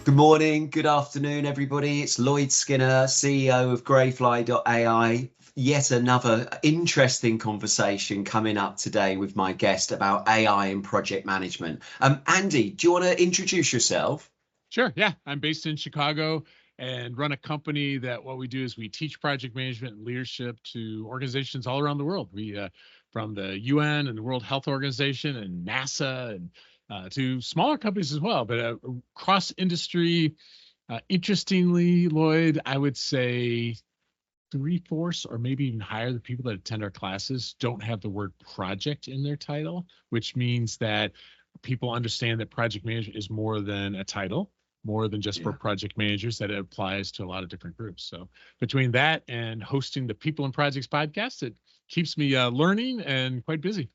Good morning, good afternoon, everybody. It's Lloyd Skinner, CEO of Greyfly.ai. Yet another interesting conversation coming up today with my guest about AI and project management. Andy, do you want to introduce yourself? Sure. Yeah. I'm based in Chicago and run a company that what we do is we teach project management and leadership to organizations all around the world. We, from the UN and the World Health Organization and NASA and to smaller companies as well, but cross industry. Interestingly, Lloyd, I would say 3/4 or maybe even higher, the people that attend our classes don't have the word project in their title, which means that people understand that project management is more than a title, more than just for project managers, that it applies to a lot of different groups. So between that and hosting the People and Projects podcast, it keeps me learning and quite busy.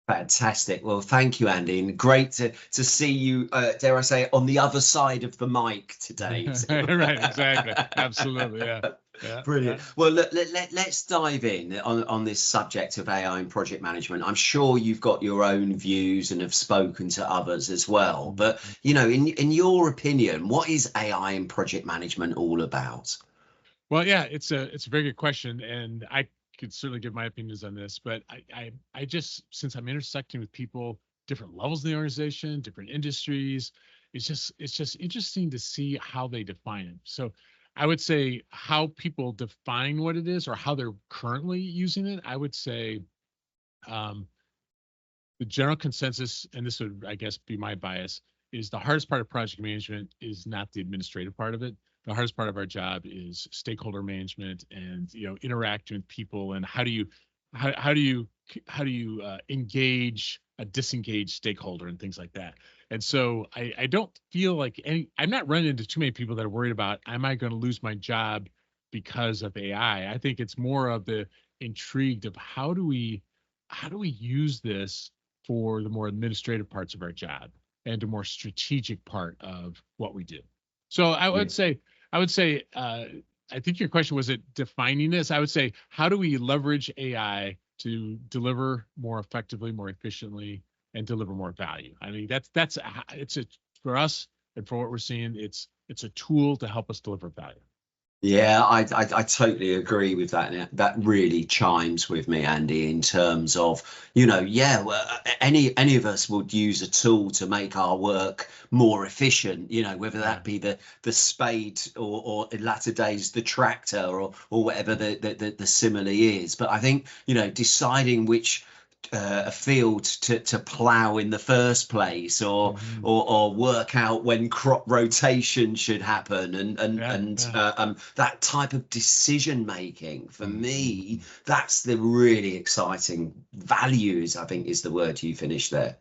Fantastic. Well, thank you, Andy. And great to see you, dare I say, on the other side of the mic today. Right, exactly. Absolutely, yeah. Brilliant. Well, let's dive in on this subject of AI and project management. I'm sure you've got your own views and have spoken to others as well. But, you know, in your opinion, what is AI and project management all about? Well, yeah, it's a very good question, and I could certainly give my opinions on this, but I just, since I'm intersecting with people, different levels in the organization, different industries, it's just interesting to see how they define it. So I would say how people define what it is or how they're currently using it. I would say the general consensus, and this would, I guess, be my bias, is the hardest part of project management is not the administrative part of it. The hardest part of our job is stakeholder management and, you know, interacting with people, and how do you engage a disengaged stakeholder and things like that. And so I don't feel like I'm not running into too many people that are worried about, am I going to lose my job because of AI? I think it's more of the intrigued of how do we use this for the more administrative parts of our job and a more strategic part of what we do. So I would say, I think your question was, it defining this? I would say, how do we leverage AI to deliver more effectively, more efficiently, and deliver more value? I mean, for us and for what we're seeing, it's a tool to help us deliver value. Yeah, I totally agree with that. And that really chimes with me, Andy, in terms of, you know, any of us would use a tool to make our work more efficient, you know, whether that be the spade or in latter days the tractor or whatever the simile is. But I think, you know, deciding which a field to plow in the first place, or work out when crop rotation should happen, and that type of decision making, for me, that's the really exciting values, I think, is the word you finished there.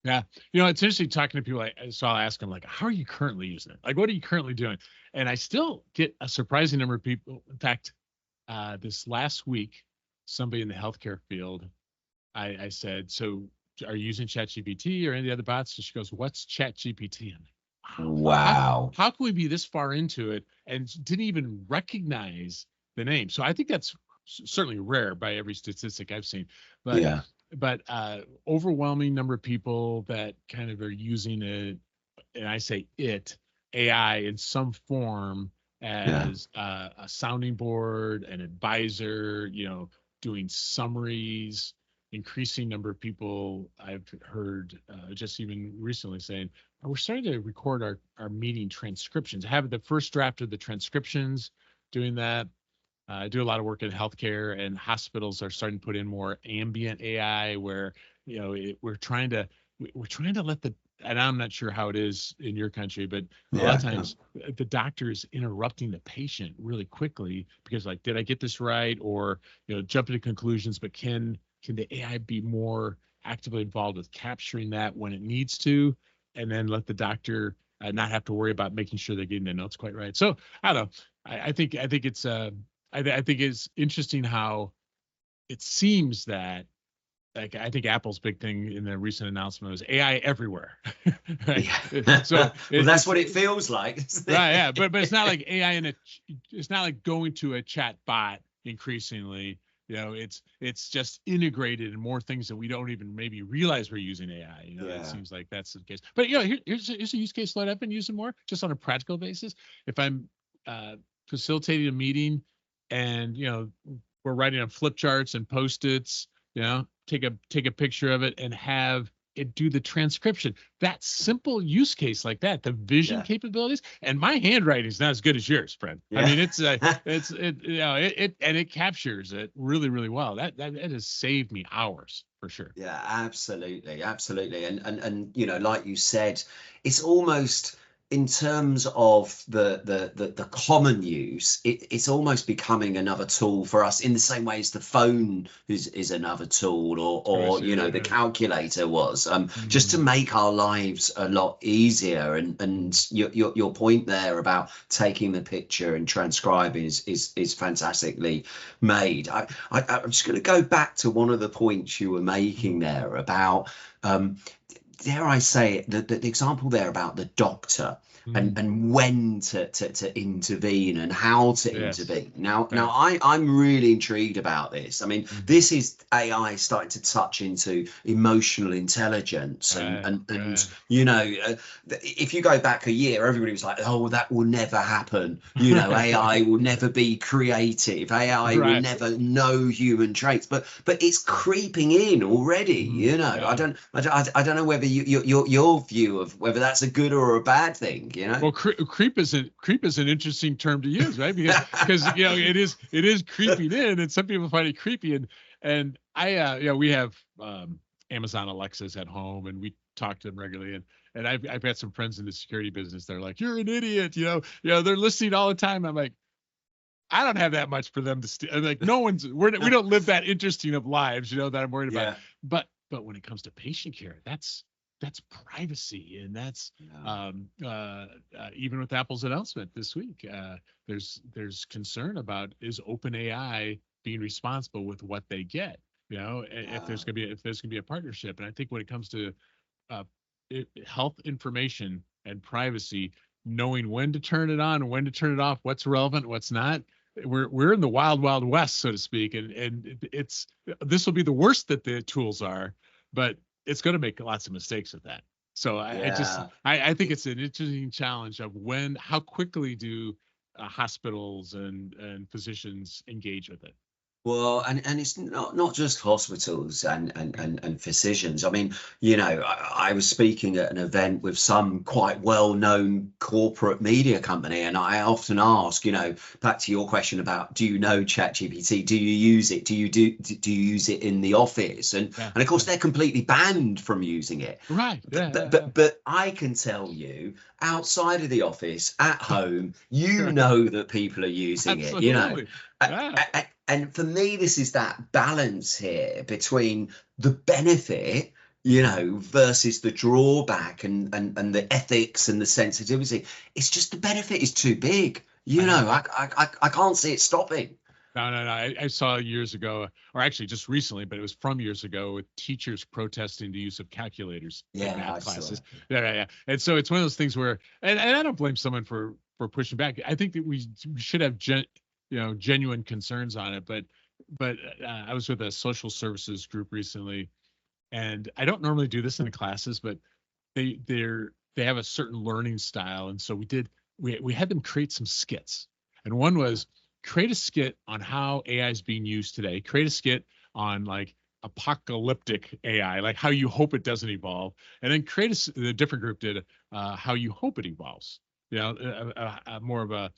Yeah, you know, it's interesting talking to people. So I'll ask them, like, how are you currently using it? Like, what are you currently doing? And I still get a surprising number of people. In fact, this last week, somebody in the healthcare field, I said, so are you using ChatGPT or any of the other bots? So she goes, what's ChatGPT? Wow. How can we be this far into it and didn't even recognize the name? So I think that's certainly rare by every statistic I've seen. But overwhelming number of people that kind of are using it, and I say AI in some form as a sounding board, an advisor, you know, doing summaries. Increasing number of people I've heard just even recently saying, we're starting to record our meeting transcriptions. I have the first draft of the transcriptions, doing that. I do a lot of work in healthcare, and hospitals are starting to put in more ambient AI, where, you know, we're trying to let and I'm not sure how it is in your country, but a lot of times the doctor is interrupting the patient really quickly because, like, did I get this right? Or, you know, jumping to conclusions, but can the AI be more actively involved with capturing that when it needs to, and then let the doctor not have to worry about making sure they're getting the notes quite right? So I don't know. I think it's interesting how it seems that, like, I think Apple's big thing in the recent announcement was AI everywhere. Right? So that's what it feels like. Right, yeah, but it's not like AI it's not like going to a chat bot increasingly. it's just integrated in more things that we don't even maybe realize we're using AI. It seems like that's the case. But here's a use case, Lloyd, I've been using more just on a practical basis. If I'm facilitating a meeting and we're writing on flip charts and post-its, take a picture of it and have it do the transcription. That simple use case like that, the vision capabilities, and my handwriting is not as good as yours, friend. I mean, it captures it really, really well. That has saved me hours for sure. Yeah, absolutely, and like you said, it's almost, in terms of the common use, it's almost becoming another tool for us, in the same way as the phone is another tool, or the calculator was, just to make our lives a lot easier. And your point there about taking the picture and transcribing is fantastically made. I'm just going to go back to one of the points you were making there about, dare I say it, the example there about the doctor and when to intervene and how to intervene. Now I'm really intrigued about this. I mean, this is AI starting to touch into emotional intelligence, and if you go back a year, everybody was like, oh, that will never happen. AI will never be creative. AI will never know human traits. But it's creeping in already. I don't know whether your view of whether that's a good or a bad thing. Well, creep is an interesting term to use, right? Because it is creeping in, and some people find it creepy. And I we have Amazon Alexas at home, and we talk to them regularly. And I've had some friends in the security business. They're like, "You're an idiot," they're listening all the time. I'm like, I don't have that much for them to steal. Like, we don't live that interesting of lives, that I'm worried about. But when it comes to patient care, that's privacy, and that's even with Apple's announcement this week, there's concern about, is OpenAI being responsible with what they get, if there's gonna be a partnership. And I think when it comes to health information and privacy, knowing when to turn it on and when to turn it off, what's relevant, what's not, we're in the wild west, so to speak, and this will be the worst that the tools are, but it's going to make lots of mistakes with that. So I think it's an interesting challenge of how quickly do hospitals and physicians engage with it. Well, and it's not just hospitals and physicians. I mean, I was speaking at an event with some quite well-known corporate media company, and I often ask, back to your question about, do you know ChatGPT? Do you use it? Do you use it in the office? And of course, they're completely banned from using it. Right. But I can tell you, outside of the office, at home, know that people are using Absolutely. it. And for me, this is that balance here between the benefit, versus the drawback and the ethics and the sensitivity. It's just the benefit is too big. I can't see it stopping. No. I saw years ago, or actually just recently, but it was from years ago, with teachers protesting the use of calculators in math classes. Yeah. And so it's one of those things where, and I don't blame someone for pushing back. I think that we should have genuine concerns on it. But I was with a social services group recently, and I don't normally do this in the classes, but they have a certain learning style, and so we had them create some skits, and one was create a skit on how AI is being used today. Create a skit on like apocalyptic AI, like how you hope it doesn't evolve, and then the different group did how you hope it evolves. More of a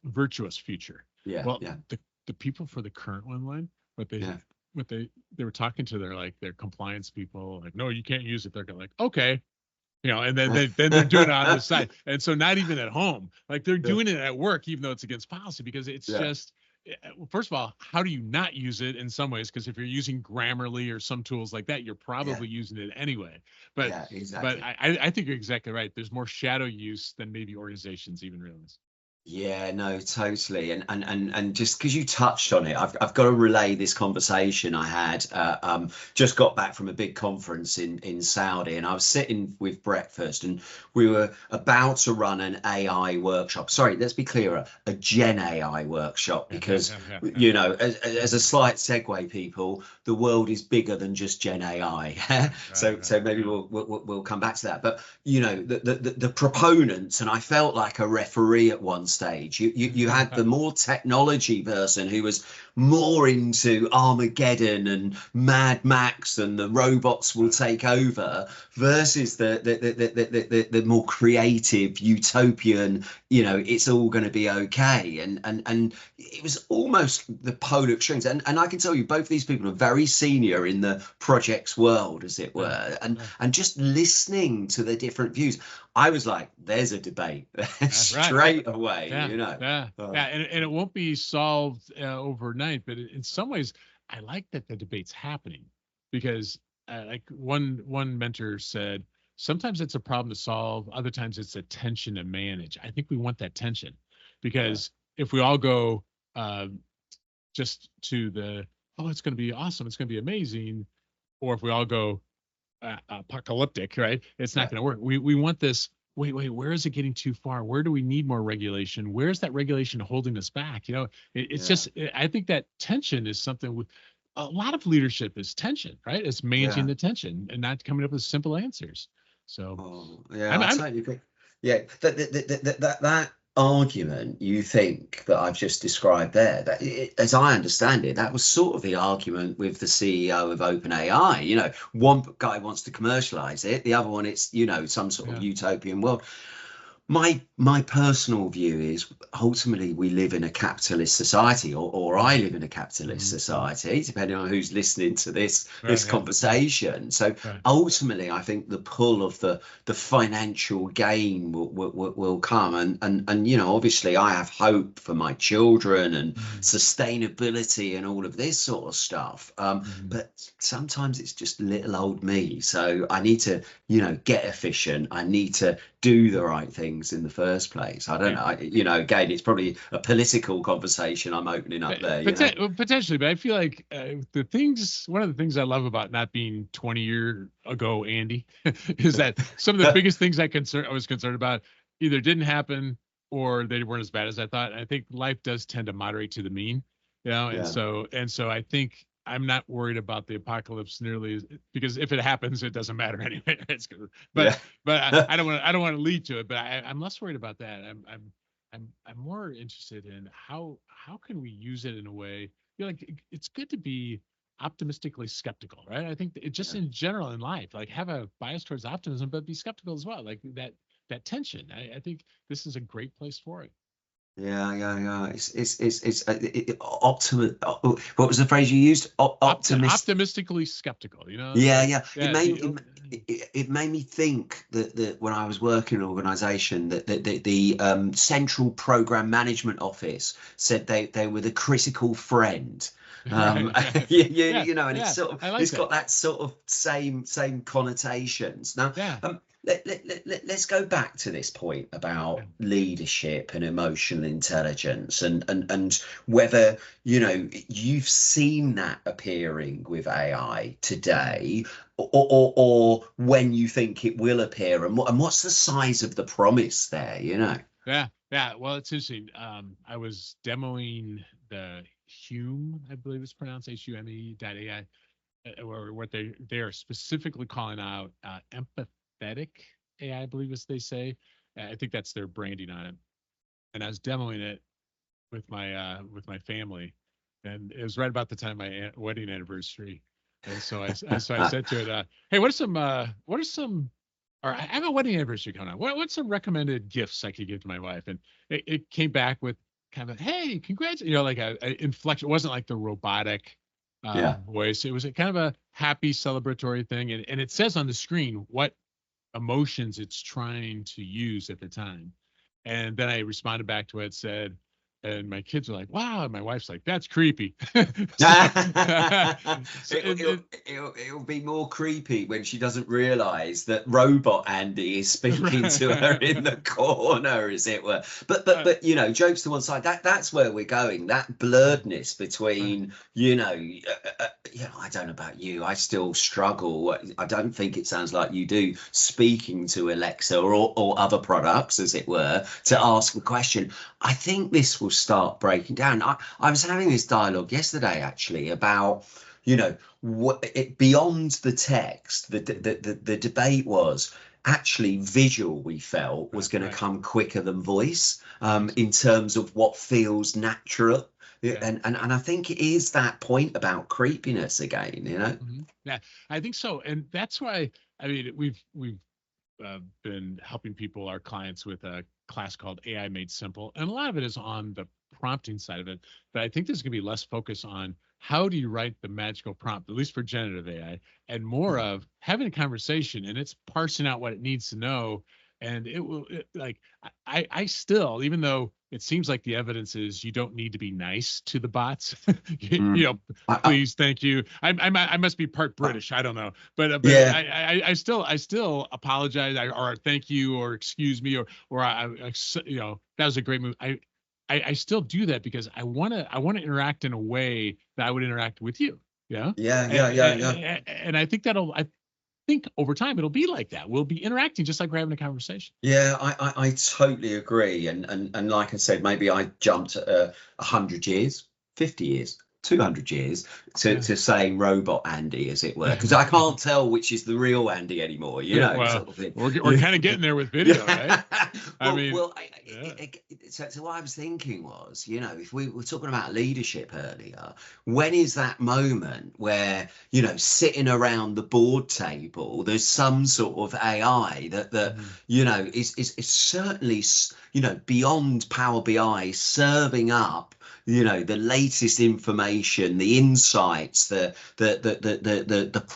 virtuous future. The people for the current one, what they were talking to their compliance people, like, no, you can't use it. They're going like, okay, and then they're doing it on the side. And so not even at home, like they're doing it at work, even though it's against policy, because it's just, first of all, how do you not use it in some ways? Because if you're using Grammarly or some tools like that, you're probably using it anyway. But exactly. But I think you're exactly right. There's more shadow use than maybe organizations even realize. Yeah, no, totally. And just because you touched on it, I've got to relay this conversation I had. Just got back from a big conference in Saudi, and I was sitting with breakfast, and we were about to run an AI workshop. Sorry, let's be clearer, a Gen AI workshop, because as a slight segue, people, the world is bigger than just Gen AI. So maybe we'll come back to that. But the proponents, and I felt like a referee at one stage. You had the more technology person who was more into Armageddon and Mad Max and the robots will take over, versus the more creative utopian, it's all going to be okay. And it was almost the polar extremes. And I can tell you, both these people are very senior in the project's world, as it were. And just listening to the different views, I was like, there's a debate straight away, and it won't be solved overnight, but in some ways I like that the debate's happening, because like one mentor said, sometimes it's a problem to solve, other times it's a tension to manage. I think we want that tension, because if we all go just to the, oh, it's going to be awesome, it's going to be amazing, or if we all go apocalyptic, right, it's not going to work. We want this, wait, where is it getting too far? Where do we need more regulation? Where's that regulation holding us back? It's just, I think that tension is something with a lot of leadership is tension, right? It's managing the tension and not coming up with simple answers. So I totally agree. Yeah, that argument you think that I've just described there, that as I understand it, that was sort of the argument with the CEO of OpenAI. One guy wants to commercialize it, the other one, it's some sort of utopian world. My personal view is, ultimately we live in a capitalist society, or I live in a capitalist society, depending on who's listening to this conversation. So ultimately, I think the pull of the financial gain will come, and obviously I have hope for my children and sustainability and all of this sort of stuff. But sometimes it's just little old me. So I need to get efficient. I need to do the right things in the first place. I don't know. Again, it's probably a political conversation I'm opening up there. Potentially, but I feel like one of the things I love about not being 20 years ago, Andy, is that some of the biggest things I was concerned about either didn't happen or they weren't as bad as I thought. And I think life does tend to moderate to the mean, and so I think I'm not worried about the apocalypse nearly, because if it happens, it doesn't matter anyway. It's good. But I don't want to lead to it. But I'm less worried about that. I'm more interested in how can we use it in a way. Like, it's good to be optimistically skeptical, right? I think just in general in life, like, have a bias towards optimism, but be skeptical as well. Like that tension. I think this is a great place for it. Yeah. It's optimism. What was the phrase you used? Optimistically skeptical. Yeah. It made me think that when I was working in an organisation, that the Central Program Management Office said they were the critical friend. And it's sort of, it's got that sort of same connotations. Now, let's go back to this point about leadership and emotional intelligence, and whether you've seen that appearing with AI today, or when you think it will appear, and what's the size of the promise there? Well, it's interesting. I was demoing the Hume, I believe it's pronounced HUME.ai, or what they are specifically calling out empathetic AI, I believe, as they say. I think that's their branding on it. And I was demoing it with my family, and it was right about the time of my wedding anniversary. And so I said to it, "Hey, what are some or I have a wedding anniversary coming up. What's some recommended gifts I could give to my wife?" And it came back with kind of, "Hey, congrats," like a inflection. It wasn't like the robotic voice. It was a kind of a happy celebratory thing. And it says on the screen what emotions it's trying to use at the time. And then I responded back to it, said, And my kids are like, wow. And my wife's like, that's creepy. It'll be more creepy when she doesn't realize that robot Andy is speaking to her in the corner, as it were. But you know, jokes to one side, that's where we're going. That blurredness between, you know, I don't know about you, I still struggle. I don't think it sounds like you do, speaking to Alexa or other products, as it were, to ask a question. I think this will start breaking down. I was having this dialogue yesterday, actually, about, you know, beyond the text. The debate was actually visual. We felt was going to come quicker than voice, in terms of what feels natural. And I think it is that point about creepiness again, you know. Yeah, I think so. And that's why, I mean, we've been helping people, our clients, with a class called AI Made Simple, and a lot of it is on the prompting side of it. But I think there's going to be less focus on how do you write the magical prompt, at least for generative AI, and more of having a conversation, and it's parsing out what it needs to know. And it will, I still, even though it seems like the evidence is you don't need to be nice to the bots, you know, please, thank you. I must be part British. I don't know, but yeah. I still apologize, or thank you, or excuse me, or you know, that was a great move. I still do that because I want to interact in a way that I would interact with you. Yeah. And I think I think over time it'll be like that. We'll be interacting just like we're having a conversation. Yeah, I totally agree. And like I said, maybe I jumped 100 years, 50 years, 200 years to saying robot Andy, as it were, because I can't tell which is the real Andy anymore, you know. Well, sort of thing. We're kind of getting there with video, right? So what I was thinking was, you know, if we were talking about leadership earlier, when is that moment where, you know, sitting around the board table, there's some sort of AI that you know, is certainly, you know, beyond Power BI, serving up, you know, the latest information, the insights, the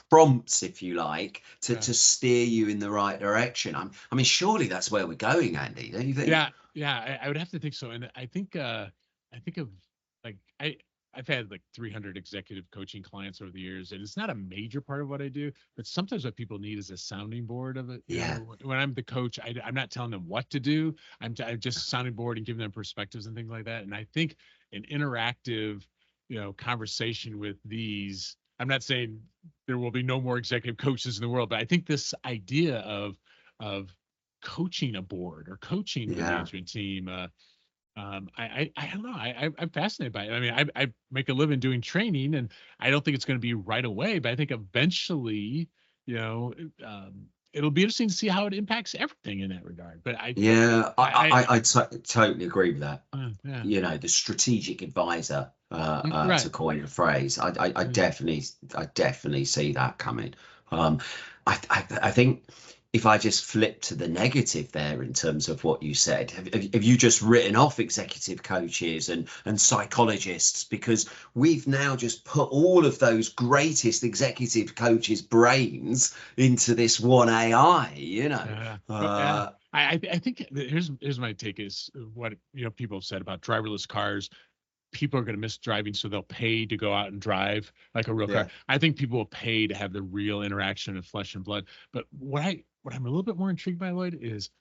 prompts, if you like, to steer you in the right direction. I mean, surely that's where we're going, Andy, don't you think? Yeah, I would have to think so. And I think of, like, I've had like 300 executive coaching clients over the years, and it's not a major part of what I do, but sometimes what people need is a sounding board of it. Yeah. You know, when I'm the coach, I'm not telling them what to do. I'm just sounding board and giving them perspectives and things like that. And I think an interactive, you know, conversation with these, I'm not saying there will be no more executive coaches in the world, but I think this idea of coaching a board or coaching the management team, I don't know. I'm fascinated by it. I mean, I make a living doing training, and I don't think it's going to be right away, but I think eventually, you know, it'll be interesting to see how it impacts everything in that regard. But I totally agree with that. You know, the strategic advisor, to coin a phrase, I definitely see that coming. I think if I just flip to the negative there in terms of what you said, have you just written off executive coaches and psychologists, because we've now just put all of those greatest executive coaches' brains into this one AI, you know? I think here's my take is what, you know, people have said about driverless cars. People are going to miss driving, so they'll pay to go out and drive like a real car. I think people will pay to have the real interaction of flesh and blood. But what I'm a little bit more intrigued by, Lloyd, is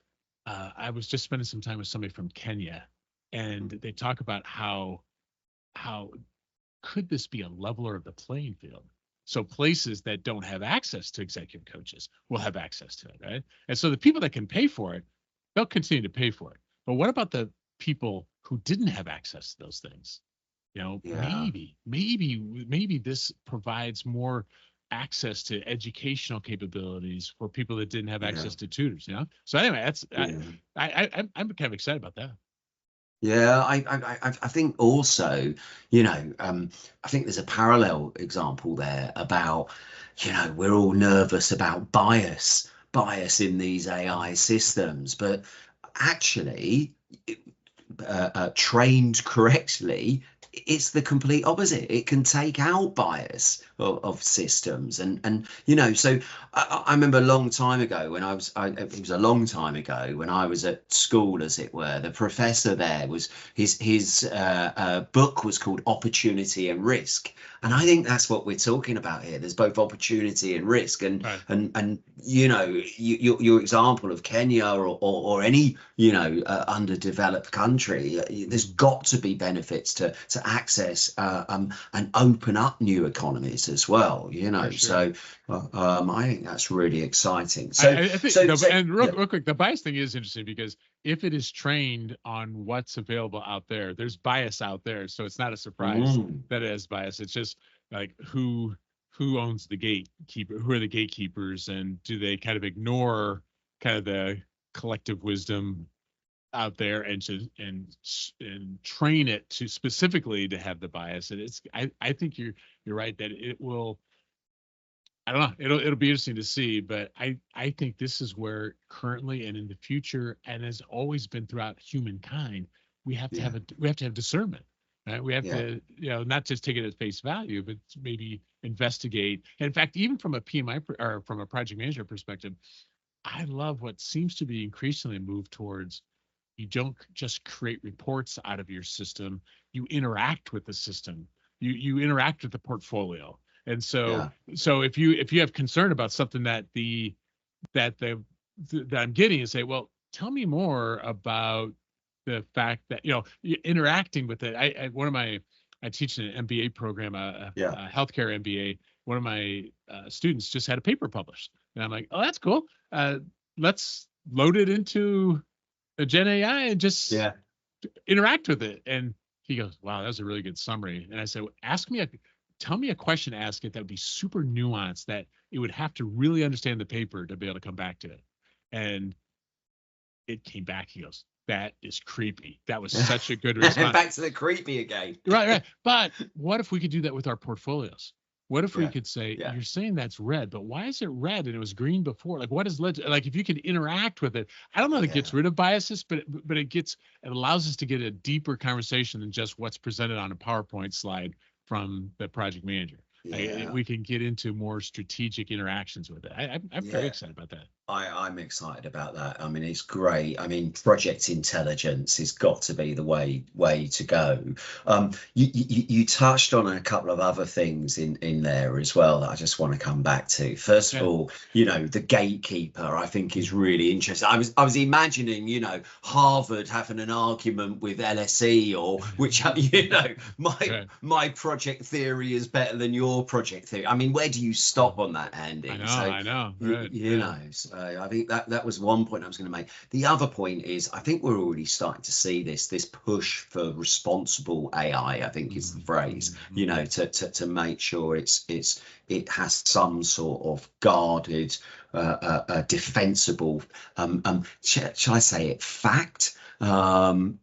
I was just spending some time with somebody from Kenya, and they talk about how could this be a leveler of the playing field? So places that don't have access to executive coaches will have access to it, right? And so the people that can pay for it, they'll continue to pay for it. But what about the people who didn't have access to those things? You know, maybe this provides more access to educational capabilities for people that didn't have access to tutors, you know? So anyway, that's I'm kind of excited about that. Yeah, I think also, you know, I think there's a parallel example there about, you know, we're all nervous about bias in these AI systems, but actually, trained correctly, it's the complete opposite. It can take out bias of systems, and so I remember a long time ago when it was a long time ago when I was at school, as it were. The professor there was his book was called Opportunity and Risk, and I think that's what we're talking about here. There's both opportunity and risk, and Right. and your example of Kenya or any underdeveloped country, there's got to be benefits to access and open up new economies as well. Sure. So I think that's really exciting. I think real quick, the bias thing is interesting because if it is trained on what's available out there, there's bias out there, so it's not a surprise that it has bias. It's just like who owns the gatekeeper, who are the gatekeepers, and do they kind of ignore kind of the collective wisdom out there and train it to specifically to have the bias. And I think you're right that it will. I don't know. It'll be interesting to see, but I think this is where currently and in the future, and has always been throughout humankind, we have to have discernment. Right? We have to, not just take it at face value, but maybe investigate. And in fact, even from a PMI or from a project manager perspective, I love what seems to be increasingly moved towards. You don't just create reports out of your system. You interact with the system. You interact with the portfolio. And so if you have concern about something that I'm getting, and say, well, tell me more about the fact that you're interacting with it. I teach an MBA program, a healthcare MBA. One of my students just had a paper published, and I'm like, oh, that's cool. Let's load it into a Gen AI and just interact with it. And he goes, wow, that was a really good summary. And I said, well, tell me a question to ask it that would be super nuanced, that it would have to really understand the paper to be able to come back to it. And it came back. He goes, that is creepy. That was such a good response. Back to the creepy again. Right. But what if we could do that with our portfolios? What if we could say, you're saying that's red, but why is it red and it was green before? Like, what is like if you could interact with it? I don't know that it gets rid of biases, but it allows us to get a deeper conversation than just what's presented on a PowerPoint slide from the project manager. We can get into more strategic interactions with it. I'm very excited about that. I'm excited about that. I mean, it's great. I mean, project intelligence has got to be the way to go. You touched on a couple of other things in there as well that I just want to come back to. First of all, the gatekeeper, I think, is really interesting. I was imagining, Harvard having an argument with LSE, or which, my project theory is better than your project theory. I mean, where do you stop on that, Andy? I know. Right. So I think that was one point I was going to make. The other point is, I think we're already starting to see this push for responsible AI, I think is the phrase, to make sure it has some sort of guarded, defensible, shall I say it, fact, although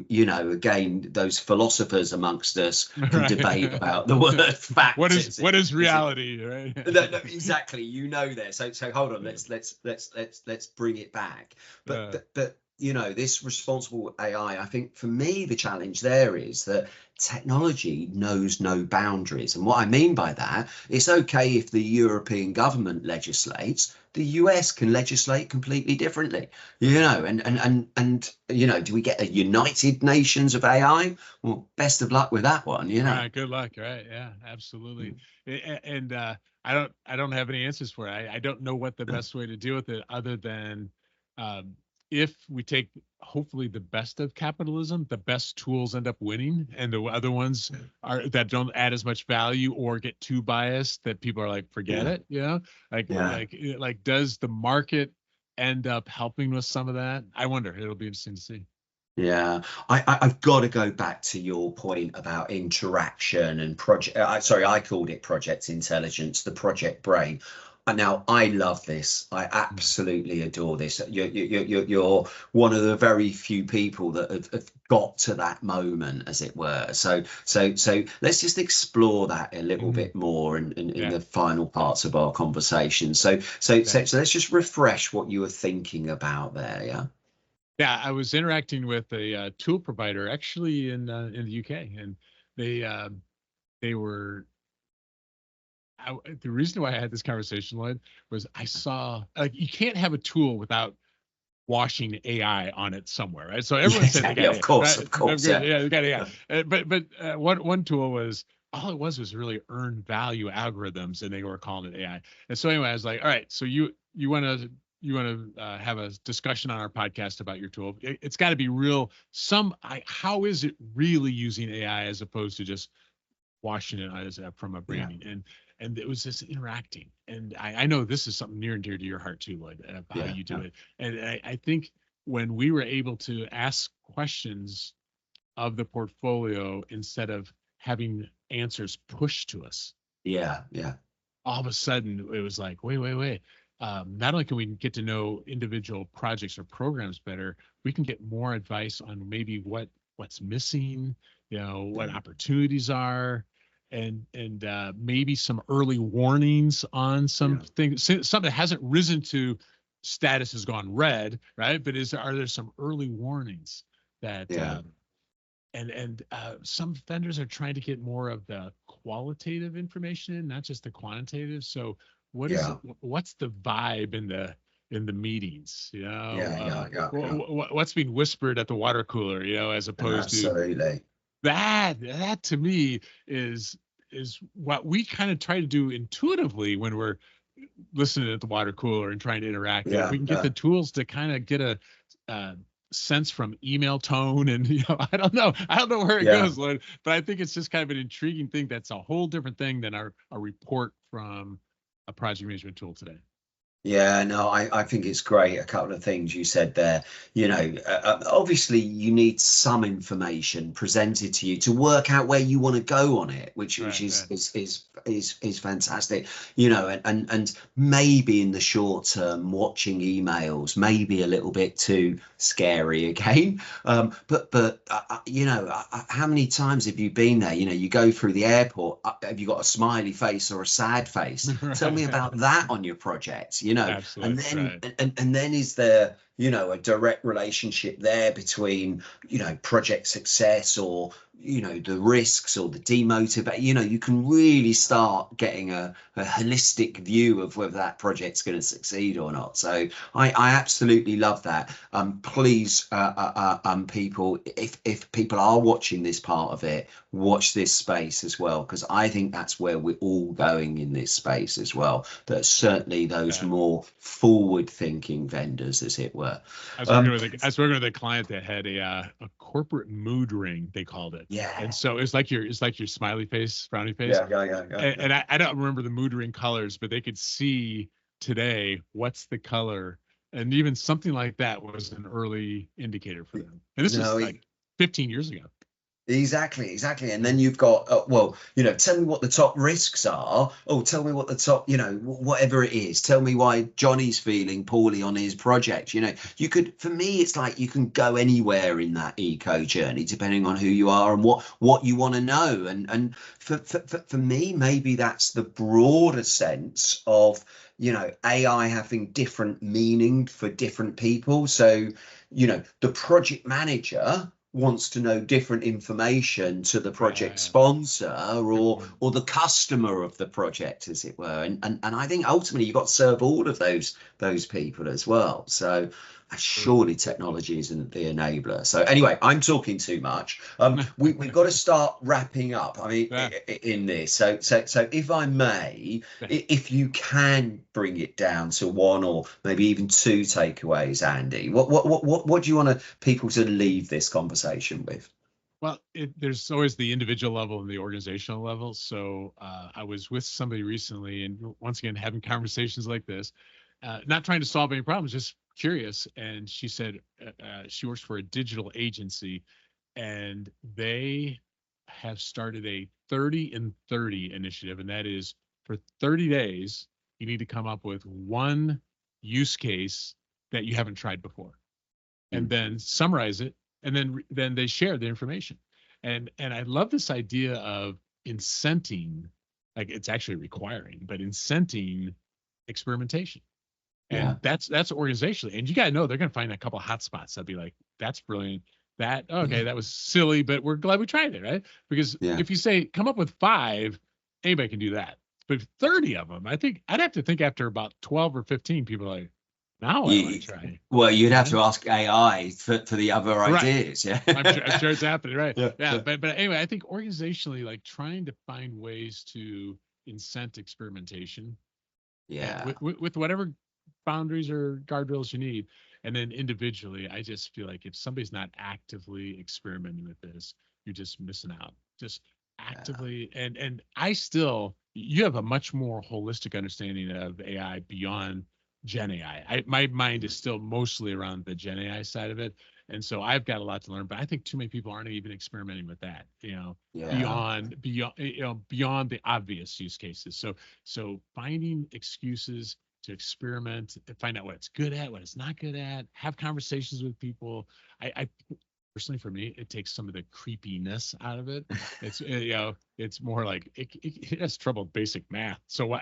again, those philosophers amongst us can debate about the word fact. What is reality, right? No, exactly. There. So hold on. Let's bring it back. But this responsible AI, I think for me the challenge there is that technology knows no boundaries. And what I mean by that, it's okay if the European government legislates, the US can legislate completely differently, and do we get a United Nations of AI? Well, best of luck with that one, Right, good luck. Right. Yeah, absolutely. And I don't have any answers for it. I don't know what the best way to deal with it other than if we take hopefully the best of capitalism, the best tools end up winning, and the other ones that don't add as much value or get too biased that people are like, forget it. Like does the market end up helping with some of that? I wonder. It'll be interesting to see. Yeah, I've got to go back to your point about interaction and project. I called it project intelligence, the project brain. Now, I love this. I absolutely adore this. You're one of the very few people that have got to that moment, as it were. So let's just explore that a little bit more in the final parts of our conversation. So let's just refresh what you were thinking about there. Yeah. Yeah, I was interacting with a tool provider actually in the UK, and they were. The reason why I had this conversation, Lloyd, was I saw like you can't have a tool without washing AI on it somewhere, right? So everyone said they Exactly. got AI, Of right? course, yeah. Yeah, they got AI. But one tool was all it was really earned value algorithms, and they were calling it AI. And so anyway, I was like, all right, so you want to have a discussion on our podcast about your tool. It's got to be real. How is it really using AI as opposed to just washing it as from a Yeah. branding, and it was just interacting. And I know this is something near and dear to your heart too, Lloyd, about how Yeah. you do it. And I think when we were able to ask questions of the portfolio instead of having answers pushed to us, Yeah. Yeah. all of a sudden it was like, wait. Not only can we get to know individual projects or programs better, we can get more advice on maybe what's missing, what opportunities are, and maybe some early warnings on some things, something that hasn't risen to status has gone red, right? But are there some early warnings that Yeah. and some vendors are trying to get more of the qualitative information in, not just the quantitative. So Yeah. what's the vibe in the meetings, Yeah. what's being whispered at the water cooler, as opposed to Absolutely. that to me is what we kind of try to do intuitively when we're listening at the water cooler and trying to interact. And if Yeah. we can get the tools to kind of get a sense from email tone, and I don't know where it Yeah. goes, Lloyd, but I think it's just kind of an intriguing thing. That's a whole different thing than a report from a project management tool today. Yeah, no, I think it's great. A couple of things you said there. Obviously, you need some information presented to you to work out where you want to go on it, which Right. is fantastic. And maybe in the short term, watching emails may be a little bit too scary again. How many times have you been there? You go through the airport. Have you got a smiley face or a sad face? Tell me about that on your project. And Absolutely. then Right. and then is there a direct relationship there between project success or the risks or the demotivate. You can really start getting a holistic view of whether that project's going to succeed or not. So I absolutely love that. Please, people, if people are watching this part of it, watch this space as well, because I think that's where we're all going in this space as well. That certainly those more forward-thinking vendors, as it were. I was working with a client that had a corporate mood ring, they called it. Yeah. And so it's like your smiley face, frowny face. Yeah. And I don't remember the mood ring colors, but they could see today what's the color. And even something like that was an early indicator for them. And this was like 15 years ago. Exactly. And then you've got, tell me what the top risks are. Oh, tell me what the top, whatever it is. Tell me why Johnny's feeling poorly on his project. For me, it's like you can go anywhere in that eco journey, depending on who you are and what you want to know. And for me, maybe that's the broader sense of, AI having different meaning for different people. So, the project manager wants to know different information to the project sponsor or the customer of the project, as it were. And I think ultimately you've got to serve all of those people as well. So surely technology isn't the enabler. So anyway, I'm talking too much. We've got to start wrapping up. I mean, in this. So if I may, if you can bring it down to one or maybe even two takeaways, Andy, what do you want people to leave this conversation with? Well, there's always the individual level and the organizational level. So I was with somebody recently, and once again, having conversations like this, not trying to solve any problems, just curious. And she said she works for a digital agency, and they have started a 30 and 30 initiative. And that is for 30 days, you need to come up with one use case that you haven't tried before, and then summarize it, and then they share the information. And I love this idea of incenting, like it's actually requiring, but incenting experimentation. And that's organizationally. And you got to know they're going to find a couple of hot spots. That'd be like, that's brilliant. That was silly, but we're glad we tried it, right? Because if you say come up with 5, anybody can do that. But 30 of them, I think I'd have to think after about 12 or 15, people are like, now I want to try. Well, you'd have to ask AI for the other ideas. Yeah, I'm sure it's happening, right? Yeah. But anyway, I think organizationally, like trying to find ways to incent experimentation. Yeah. With whatever boundaries or guardrails you need. And then individually, I just feel like if somebody's not actively experimenting with this, you're just missing out. Just actively. And you have a much more holistic understanding of AI beyond Gen AI. My mind is still mostly around the Gen AI side of it. And so I've got a lot to learn, but I think too many people aren't even experimenting with that, beyond the obvious use cases. So finding excuses to experiment, find out what it's good at, what it's not good at, have conversations with people. I personally, for me, it takes some of the creepiness out of it. It's it's more like it has trouble with basic math, so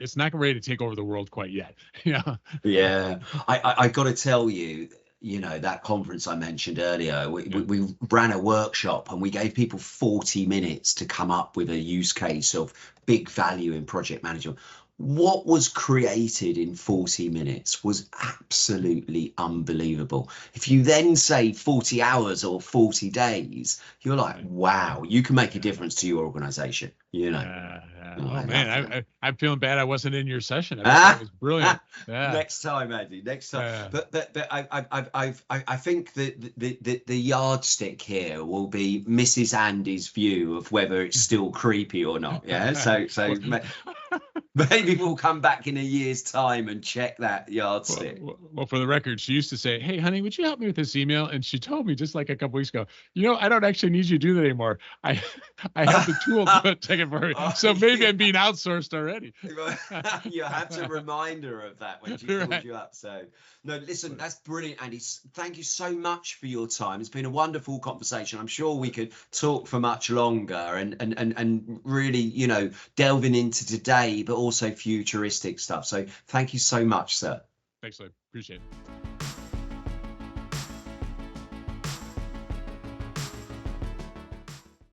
it's not ready to take over the world quite yet. I got to tell you, that conference I mentioned earlier, we ran a workshop and we gave people 40 minutes to come up with a use case of big value in project management. What was created in 40 minutes was absolutely unbelievable. If you then say 40 hours or 40 days, you're like, wow, you can make a difference to your organization, Oh man, I'm feeling bad I wasn't in your session. That was brilliant. Next time, Andy. Next time. But I think that the yardstick here will be Mrs. Andy's view of whether it's still creepy or not. Yeah. So maybe we'll come back in a year's time and check that yardstick. Well, for the record, she used to say, "Hey, honey, would you help me with this email?" And she told me just like a couple weeks ago, I don't actually need you to do that anymore. I have the tool to take it for her. So maybe I'm being outsourced already. You have to remind her of that when she calls you up. So no, listen, that's brilliant, Andy. Thank you so much for your time. It's been a wonderful conversation. I'm sure we could talk for much longer and really, delving into today, but also futuristic stuff. So thank you so much, sir. Thanks, Lloyd. Appreciate it.